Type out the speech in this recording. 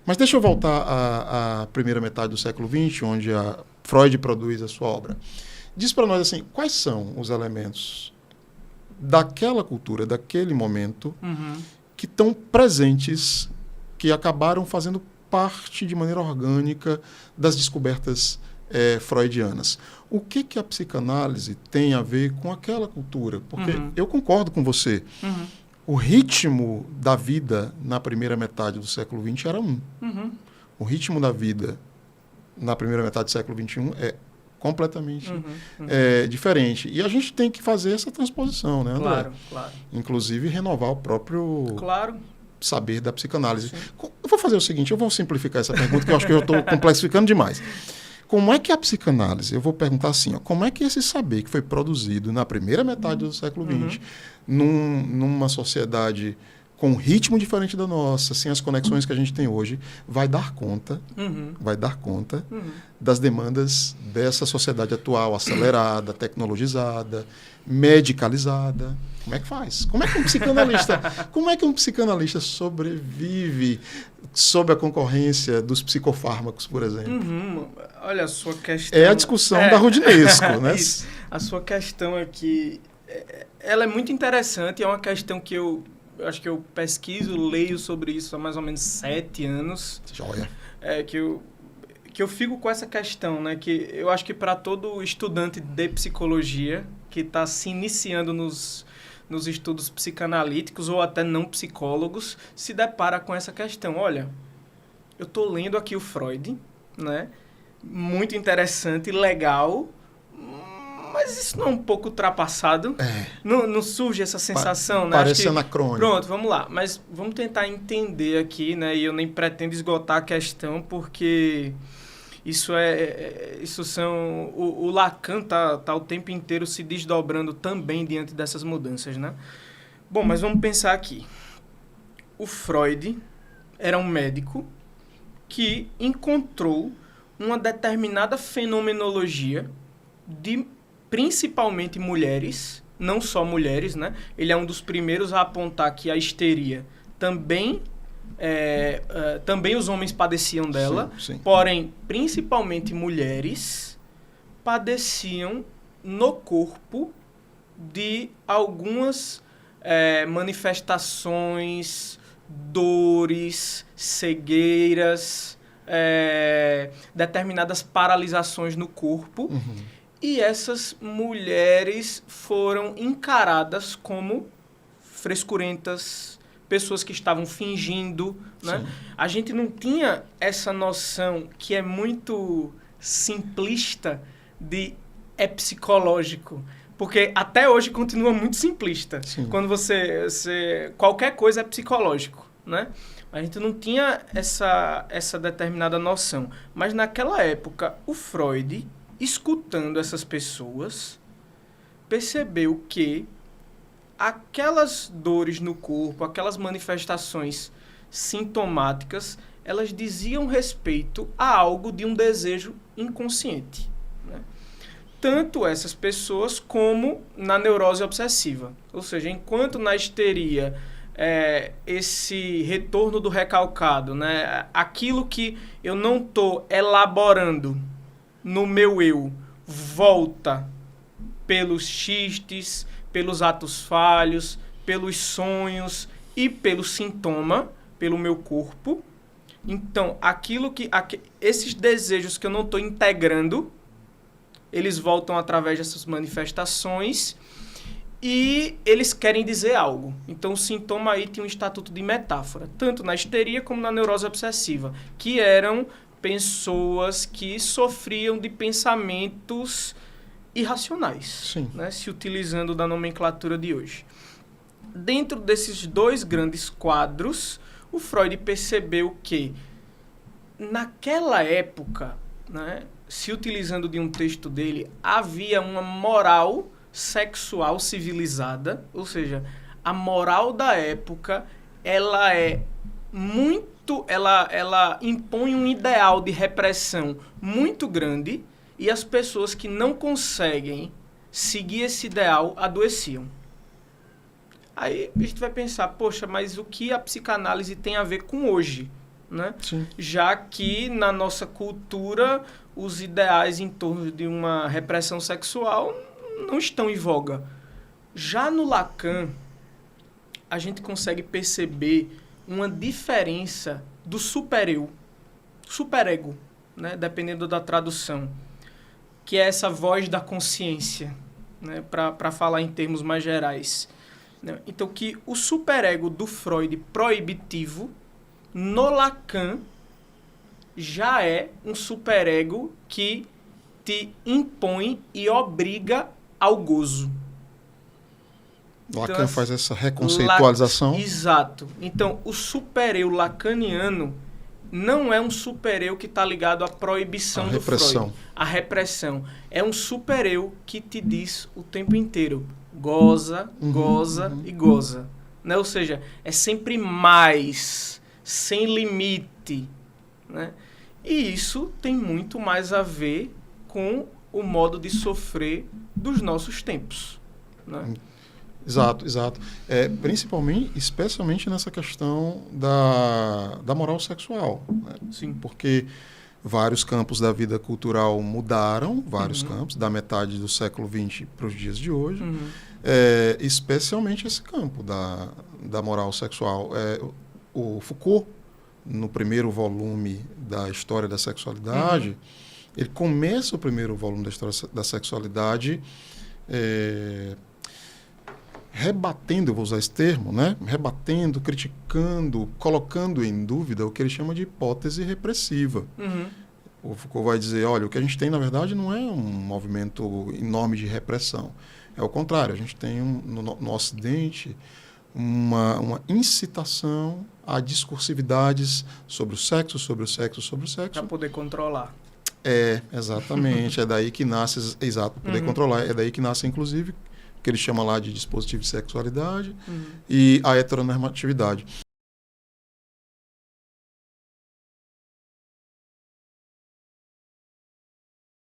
Mas deixa eu voltar à primeira metade do século XX, onde a Freud produz a sua obra. Diz para nós assim, quais são os elementos daquela cultura, daquele momento, que estão presentes, que acabaram fazendo parte de maneira orgânica das descobertas freudianas. O que a psicanálise tem a ver com aquela cultura? Porque eu concordo com você. O ritmo da vida na primeira metade do século XX era um. O ritmo da vida na primeira metade do século XXI é completamente diferente. E a gente tem que fazer essa transposição, né, André? Claro, claro. Inclusive renovar o próprio saber da psicanálise. Sim. Eu vou fazer o seguinte, eu vou simplificar essa pergunta, que eu acho que eu estou complexificando demais. Como é que a psicanálise, eu vou perguntar assim, ó, como é que esse saber que foi produzido na primeira metade do século XX, numa sociedade com um ritmo diferente da nossa, sem as conexões que a gente tem hoje, vai dar conta das demandas dessa sociedade atual, acelerada, tecnologizada, medicalizada. Como é que faz? Como é que um psicanalista sobrevive sob a concorrência dos psicofármacos, por exemplo? Olha, a sua questão... É a discussão da Rudinesco, né? Isso. A sua questão aqui, ela é muito interessante, é uma questão que eu acho que eu pesquiso, leio sobre isso há mais ou menos 7 anos. Joia. Que eu fico com essa questão, né? Que eu acho que para todo estudante de psicologia que está se iniciando nos estudos psicanalíticos ou até não psicólogos, se depara com essa questão. Olha, eu estou lendo aqui o Freud, né? Muito interessante, legal, mas isso não é um pouco ultrapassado? Não surge essa sensação, né? Parece anacrônico. Pronto, vamos lá. Mas vamos tentar entender aqui, né? E eu nem pretendo esgotar a questão, porque isso são... O Lacan tá o tempo inteiro se desdobrando também diante dessas mudanças, né? Bom, mas vamos pensar aqui. O Freud era um médico que encontrou uma determinada fenomenologia de principalmente mulheres, não só mulheres, né? Ele é um dos primeiros a apontar que a histeria também os homens padeciam dela, sim. Porém, principalmente mulheres padeciam no corpo de algumas manifestações, dores, cegueiras, determinadas paralisações no corpo. E essas mulheres foram encaradas como frescurentas, pessoas que estavam fingindo, né? A gente não tinha essa noção que é muito simplista de psicológico, porque até hoje continua muito simplista. Sim. Quando você qualquer coisa é psicológico, né? A gente não tinha essa determinada noção. Mas naquela época, o Freud, escutando essas pessoas, percebeu que aquelas dores no corpo, aquelas manifestações sintomáticas, elas diziam respeito a algo de um desejo inconsciente, né? Tanto essas pessoas como na neurose obsessiva. Ou seja, enquanto na histeria, esse retorno do recalcado, né? Aquilo que eu não estou elaborando no meu eu, volta pelos xistes, pelos atos falhos, pelos sonhos e pelo sintoma, pelo meu corpo. Então, esses desejos que eu não estou integrando, eles voltam através dessas manifestações e eles querem dizer algo. Então, o sintoma aí tinha um estatuto de metáfora, tanto na histeria como na neurose obsessiva, que eram pessoas que sofriam de pensamentos irracionais, né? Se utilizando da nomenclatura de hoje. Dentro desses dois grandes quadros, o Freud percebeu que, naquela época, né, se utilizando de um texto dele, havia uma moral sexual civilizada, ou seja, a moral da época, ela impõe um ideal de repressão muito grande e as pessoas que não conseguem seguir esse ideal adoeciam. Aí a gente vai pensar, poxa, mas o que a psicanálise tem a ver com hoje? né? Sim. Já que na nossa cultura os ideais em torno de uma repressão sexual não estão em voga. Já no Lacan, a gente consegue perceber uma diferença do superego, né? Dependendo da tradução, que é essa voz da consciência, né? Para falar em termos mais gerais. Então, que o superego do Freud proibitivo, no Lacan, já é um superego que te impõe e obriga ao gozo. Lacan Então, faz essa reconceitualização. Exato. Então, o supereu lacaniano não é um supereu que está ligado à proibição do Freud. A repressão. É um supereu que te diz o tempo inteiro: goza, goza e goza. Né? Ou seja, é sempre mais, sem limite. Né? E isso tem muito mais a ver com o modo de sofrer dos nossos tempos. Né? Exato, exato. Principalmente, especialmente nessa questão da moral sexual. Né? Sim. Porque vários campos da vida cultural mudaram, vários campos, da metade do século XX para os dias de hoje. Especialmente esse campo da moral sexual. O Foucault, no primeiro volume da História da Sexualidade, ele começa o primeiro volume da História da Sexualidade rebatendo, eu vou usar esse termo, né? Rebatendo, criticando, colocando em dúvida o que ele chama de hipótese repressiva. O Foucault vai dizer, olha, o que a gente tem, na verdade, não é um movimento enorme de repressão. É o contrário, a gente tem no Ocidente uma incitação a discursividades sobre o sexo, sobre o sexo, sobre o sexo. Para poder controlar. Exatamente. É daí que nasce, exato, para poder controlar. É daí que nasce, inclusive, que ele chama lá de dispositivo de sexualidade e a heteronormatividade.